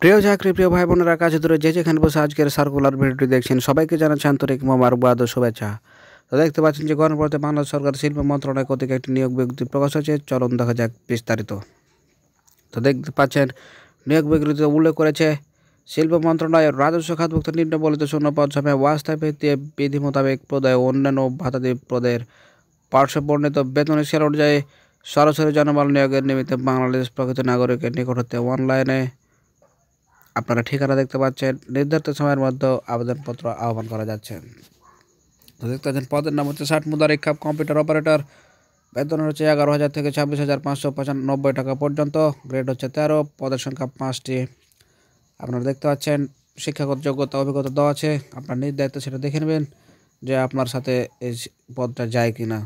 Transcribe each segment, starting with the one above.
প্রিয় চাকরি প্রিয় ভাই বোনেরা কাছে দূরে যে যেখানে বসে আজকের সার্কুলার ভিডিওটি দেখছেন সবাইকে জানাচ্ছি আন্তরিক মোবারকবাদ ও শুভেচ্ছা। তো দেখতে পাচ্ছেন যে গণপরিবর্তে বাংলাদেশ সরকার শিল্প মন্ত্রণালয় কর্তৃক একটি নিয়োগ বিজ্ঞপ্তি প্রকাশ হয়েছে। চলুন দেখা যাক বিস্তারিত। তো দেখতে পাচ্ছেন নিয়োগ বিজ্ঞপ্তিতে উল্লেখ করেছে শিল্প মন্ত্রণালয়ের রাজস্ব খাতভুক্ত নিম্নবর্ণিত শূন্য পদ সময়ে ওয়াস্তা ভিত্তিতে বিধি মোতাবেক প্রদায় অন্যান্য ভাতাদি পদের পার্শ্ব বর্ণিত বেতন স্কেল অনুযায়ী সরাসরি জনবল নিয়োগের নিমিত্তে বাংলাদেশ প্রকৃত নাগরিকের নিকট হতে অনলাইনে আপনারা ঠিকানা দেখতে পাচ্ছেন। নির্ধারিত সময়ের মধ্যে আবেদনপত্র আহ্বান করা যাচ্ছে। তো দেখতে পাচ্ছেন পদের নাম হচ্ছে 60 মুদ্রা রিক্সাপ কম্পিউটার অপারেটর। বেতন হচ্ছে 11,000 থেকে 26,595 টাকা পর্যন্ত। গ্রেড হচ্ছে 13। পদের সংখ্যা 5টি। আপনারা দেখতে পাচ্ছেন শিক্ষাগত যোগ্যতা অভিজ্ঞতা দেওয়া আছে। আপনার নিজ দায়িত্ব সেটা দেখে নেবেন যে আপনার সাথে এই পদটা যায় কিনা।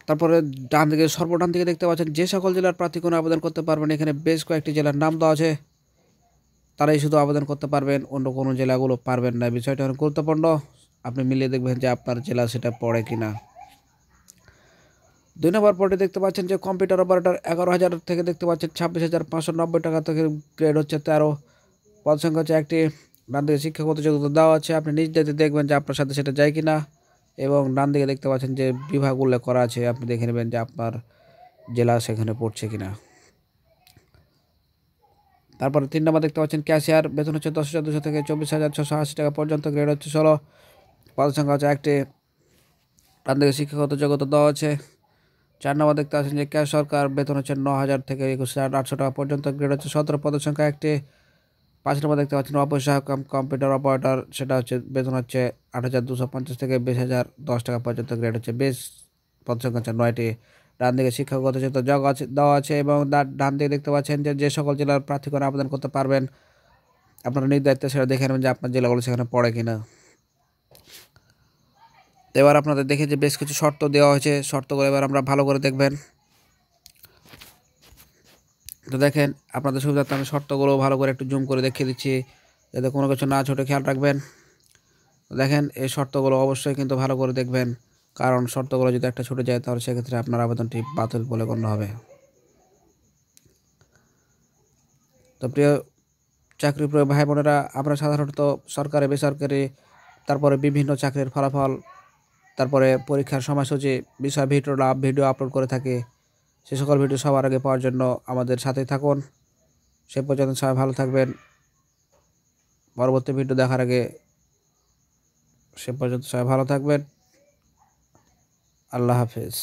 তারপরে ডান দিকে সর্বডান দিকে দেখতে পাচ্ছেন যে সকল জেলার প্রার্থী কোনো আবেদন করতে পারবেন। এখানে বেশ কয়েকটি জেলার নাম দেওয়া আছে, তারাই শুধু আবেদন করতে পারবেন, অন্য কোনো জেলাগুলো পারবেন না। বিষয়টা অনেক গুরুত্বপূর্ণ, আপনি মিলিয়ে দেখবেন যে আপনার জেলা সেটা পড়ে কিনা। 2 নম্বর পদে দেখতে পাচ্ছেন যে কম্পিউটার অপারেটর 11,000 থেকে দেখতে পাচ্ছেন 26,590 টাকা থেকে। গ্রেড হচ্ছে 13। পদ সংখ্যা হচ্ছে 1টি। ডান দিকে শিক্ষাগত যোগ্যতা দেওয়া আছে, আপনি নিজ দায়িত্বে দেখবেন যে আপনার সাথে সেটা যায় কিনা। এবং ডান দিকে দেখতে পাচ্ছেন যে বিভাগ উল্লেখ করা আছে, আপনি দেখে নেবেন যে আপনার জেলা সেখানে পড়ছে কিনা। তারপরে 3 নম্বর দেখতে পাচ্ছেন ক্যাশিয়ার। বেতন হচ্ছে 10,200 থেকে 24,680 টাকা পর্যন্ত। গ্রেড হচ্ছে 16। পদ সংখ্যা হচ্ছে 1টি। ডান দিকে শিক্ষাগত যোগ্যতা দেওয়া আছে। 4 নম্বর দেখতে পাচ্ছেন যে ক্যাশ সরকার। বেতন হচ্ছে 9,000 থেকে 21,800 টাকা পর্যন্ত। গ্রেড হচ্ছে 17। পদের সংখ্যা 1টি। 5 নম্বর দেখতে পাচ্ছেন অপসহায়ক কম্পিউটার অপারেটর। সেটা হচ্ছে বেতন হচ্ছে 8,250 থেকে 20,010 টাকা পর্যন্ত। গ্রেড হচ্ছে 20। পদ সংখ্যা হচ্ছে 9টি। ডান দিকে শিক্ষাগত যোগ্যতা দেওয়া আছে এবং ডান দিকে দেখতে পাচ্ছেন যে যে সকল জেলার প্রার্থীগণ আবেদন করতে পারবেন, আপনারা নিজ দায়িত্বে সেটা দেখে নেবেন যে আপনার জেলাগুলো সেখানে পড়ে কিনা। এবার আপনাদের দেখে যে বেশ কিছু শর্ত দেওয়া হয়েছে, শর্তগুলো এবার আমরা ভালো করে দেখবেন। তো দেখেন আপনাদের সুবিধার্থে আমি শর্তগুলো ভালো করে একটু জুম করে দেখিয়ে দিচ্ছি যাতে কোনো কিছু না ছোটে খেয়াল রাখবেন। দেখেন এই শর্তগুলো অবশ্যই কিন্তু ভালো করে দেখবেন, কারণ শর্তগুলো যদি একটা ছুটে যায় তাহলে সেক্ষেত্রে আপনার আবেদনটি বাতিল বলে গণ্য হবে। তো প্রিয় চাকরি প্রিয় ভাই বোনেরা, আমরা সাধারণত সরকারি বেসরকারি তারপরে বিভিন্ন চাকরির ফলাফল, তারপরে পরীক্ষার সময়সূচি বিষয় ভিডিও আপলোড করে থাকি। সে সকল ভিডিও সবার আগে পাওয়ার জন্য আমাদের সাথেই থাকুন। সে পর্যন্ত সবাই ভালো থাকবেন। পরবর্তী ভিডিও দেখার আগে সে পর্যন্ত সবাই ভালো থাকবেন। আল্লাহ হাফেজ।